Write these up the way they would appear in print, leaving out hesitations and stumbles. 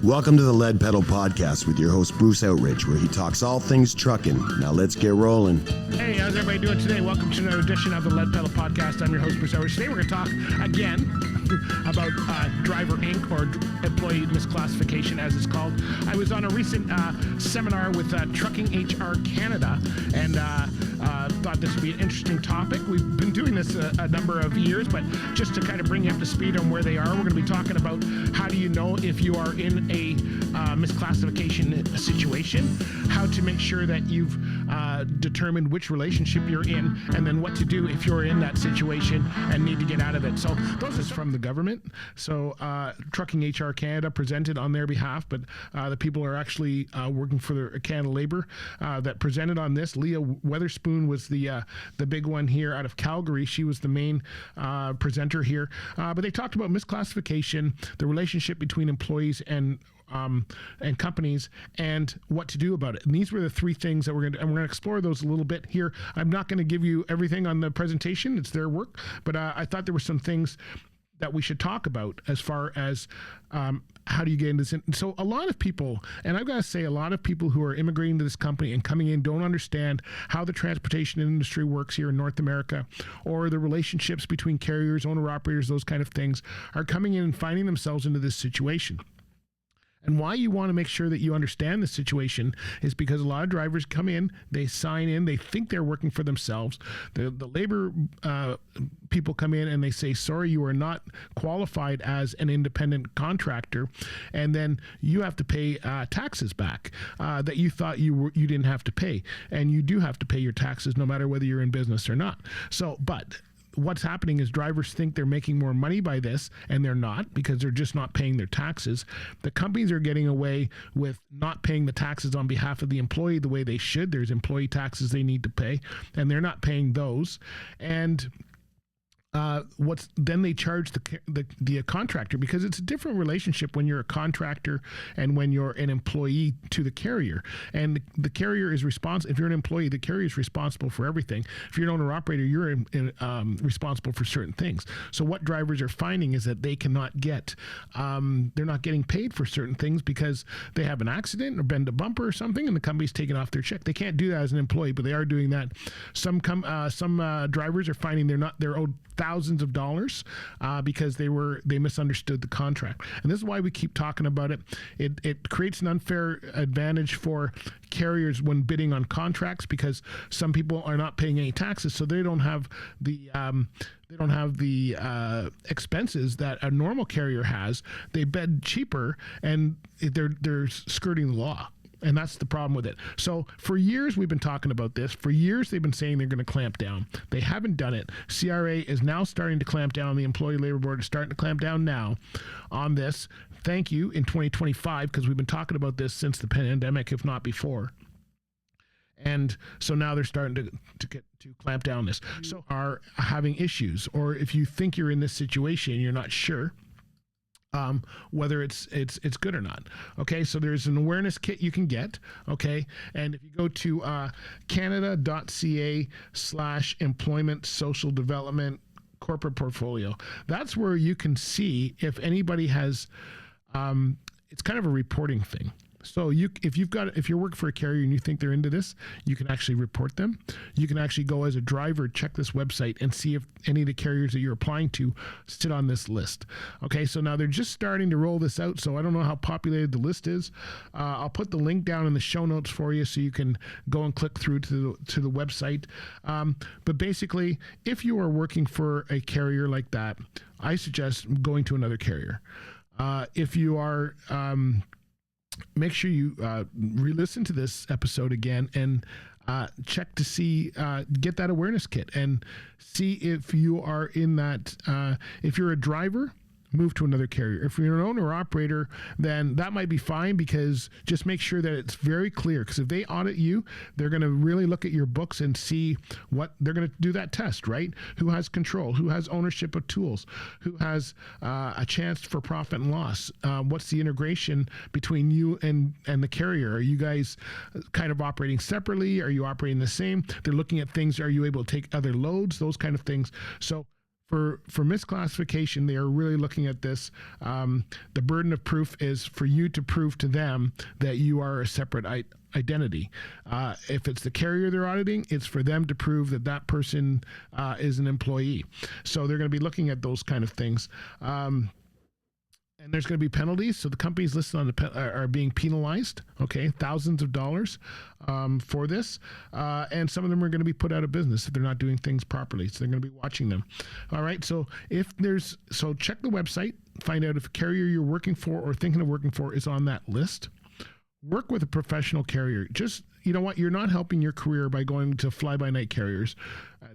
Welcome to the Lead Pedal Podcast with your host, Bruce Outridge, where he talks all things trucking. Now let's get rolling. Hey, how's everybody doing today? Welcome to another edition of the Lead Pedal Podcast. I'm your host, Bruce Outridge. Today we're going to talk again about Driver Inc. or Employee Misclassification, as it's called. I was on a recent seminar with Trucking HR Canada, and thought this would be an interesting topic. We've been doing this a number of years, but just to kind of bring you up to speed on where they are, we're going to be talking about how do you know if you are in a misclassification situation, how to make sure that you've determined which relationship you're in, and then what to do if you're in that situation and need to get out of it. So those is from the government. So Trucking HR Canada presented on their behalf, but the people are actually working for the Canada Labour that presented on this. Leah Weatherspoon was the big one here out of Calgary. She was the main presenter here. But they talked about misclassification, the relationship between employees and companies, and what to do about it. And these were the three things that we're going to explore those a little bit here. I'm not going to give you everything on the presentation. It's their work, but I thought there were some things that we should talk about as far as how do you get into this. So a lot of people, and I've got to say, a lot of people who are immigrating to this company and coming in don't understand how the transportation industry works here in North America, or the relationships between carriers, owner-operators, those kind of things, are coming in and finding themselves into this situation. And why you want to make sure that you understand the situation is because a lot of drivers come in, they sign in, they think they're working for themselves. The labor people come in and they say, sorry, you are not qualified as an independent contractor. And then you have to pay taxes back that you thought you didn't have to pay. And you do have to pay your taxes no matter whether you're in business or not. So, but what's happening is drivers think they're making more money by this, and they're not, because they're just not paying their taxes. The companies are getting away with not paying the taxes on behalf of the employee the way they should. There's employee taxes they need to pay, and they're not paying those. And then they charge the contractor, because it's a different relationship when you're a contractor and when you're an employee to the carrier. And the carrier is responsible. If you're an employee, the carrier is responsible for everything. If you're an owner operator, you're responsible for certain things. So what drivers are finding is that they cannot get, they're not getting paid for certain things because they have an accident or bend a bumper or something, and the company's taking off their check. They can't do that as an employee, but they are doing that. Some drivers are finding they're owed thousands of dollars because they misunderstood the contract. And this is why we keep talking about it. It creates an unfair advantage for carriers when bidding on contracts, because some people are not paying any taxes, so they don't have the expenses that a normal carrier has. They bid cheaper, and they're skirting the law. And that's the problem with it. So for years, we've been talking about this. For years, they've been saying they're going to clamp down. They haven't done it. CRA is now starting to clamp down. The Employee Labor Board is starting to clamp down now on this. Thank you, in 2025, because we've been talking about this since the pandemic, if not before. And so now they're starting to clamp down this. So are having issues, or if you think you're in this situation, you're not sure whether it's good or not. Okay, so there's an awareness kit you can get. Okay, and if you go to canada.ca/employment social development corporate portfolio, that's where you can see if anybody has. It's kind of a reporting thing. So if you're working for a carrier and you think they're into this, you can actually report them. You can actually go as a driver, check this website, and see if any of the carriers that you're applying to sit on this list. Okay, so now they're just starting to roll this out, so I don't know how populated the list is. I'll put the link down in the show notes for you so you can go and click through to the website. But basically, if you are working for a carrier like that, I suggest going to another carrier. If you are... make sure you re-listen to this episode again and check to see, get that awareness kit and see if you are in that, if you're a driver, move to another carrier. If you're an owner or operator, then that might be fine, because just make sure that it's very clear, because if they audit you, they're going to really look at your books and see what they're going to do, that test, right? Who has control, who has ownership of tools, who has a chance for profit and loss. What's the integration between you and the carrier? Are you guys kind of operating separately? Are you operating the same? They're looking at things. Are you able to take other loads? Those kind of things. So For misclassification, they are really looking at this. The burden of proof is for you to prove to them that you are a separate identity. If it's the carrier they're auditing, it's for them to prove that that person is an employee. So they're going to be looking at those kind of things. And there's going to be penalties. So the companies listed on are being penalized, okay, thousands of dollars for this. And some of them are going to be put out of business if they're not doing things properly. So they're going to be watching them. All right. So so check the website, find out if a carrier you're working for or thinking of working for is on that list. Work with a professional carrier. Just, you know what? You're not helping your career by going to fly-by-night carriers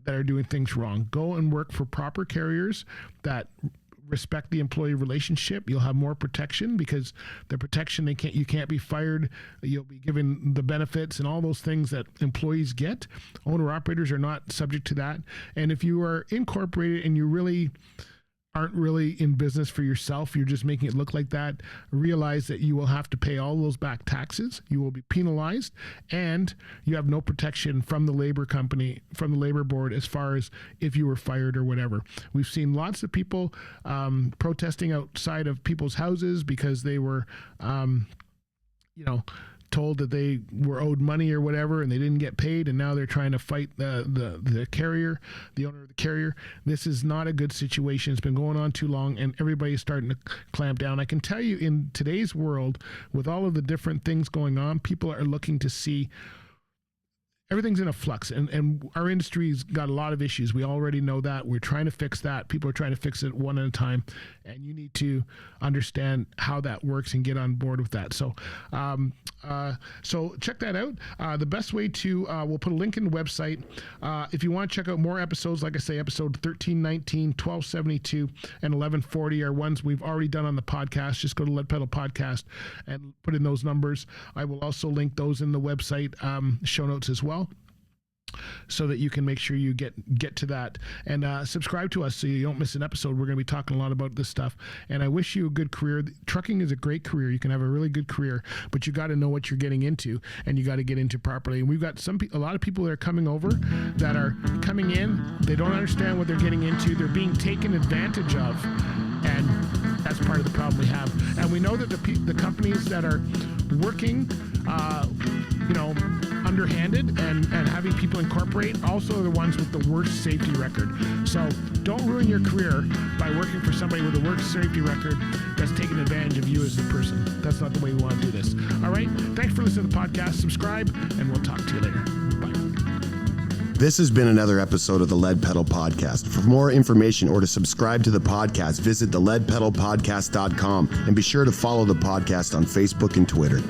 that are doing things wrong. Go and work for proper carriers that respect the employee relationship. You'll have more protection because the protection you can't be fired. You'll be given the benefits and all those things that employees get. Owner operators are not subject to that. And if you are incorporated and you really aren't really in business for yourself, you're just making it look like that, realize that you will have to pay all those back taxes. You will be penalized, and you have no protection from the labor company, from the labor board, as far as if you were fired or whatever. We've seen lots of people protesting outside of people's houses because they were, told that they were owed money or whatever and they didn't get paid, and now they're trying to fight the carrier, the owner of the carrier. This is not a good situation. It's been going on too long, and everybody's starting to clamp down. I can tell you, in today's world, with all of the different things going on, people are looking to see. Everything's in a flux, and our industry's got a lot of issues. We already know that. We're trying to fix that. People are trying to fix it one at a time, and you need to understand how that works and get on board with that. So check that out. The best way to, we'll put a link in the website. If you want to check out more episodes, like I say, episode 1319, 1272, and 1140 are ones we've already done on the podcast. Just go to Lead Pedal Podcast and put in those numbers. I will also link those in the website show notes as well, so that you can make sure you get to that, and subscribe to us so you don't miss an episode. We're going to be talking a lot about this stuff, and I wish you a good career. Trucking is a great career. You can have a really good career, but you got to know what you're getting into, and you got to get into properly. And we've got a lot of people that are coming over, that are coming in. They don't understand what they're getting into. They're being taken advantage of, and that's part of the problem we have. And we know that the companies that are working, underhanded and having people incorporate also are the ones with the worst safety record. So don't ruin your career by working for somebody with a worst safety record that's taking advantage of you as a person. That's not the way we want to do this. All right. Thanks for listening to the podcast. Subscribe, and we'll talk to you later. Bye. This has been another episode of the Lead Pedal Podcast. For more information or to subscribe to the podcast, visit theleadpedalpodcast.com, and be sure to follow the podcast on Facebook and Twitter.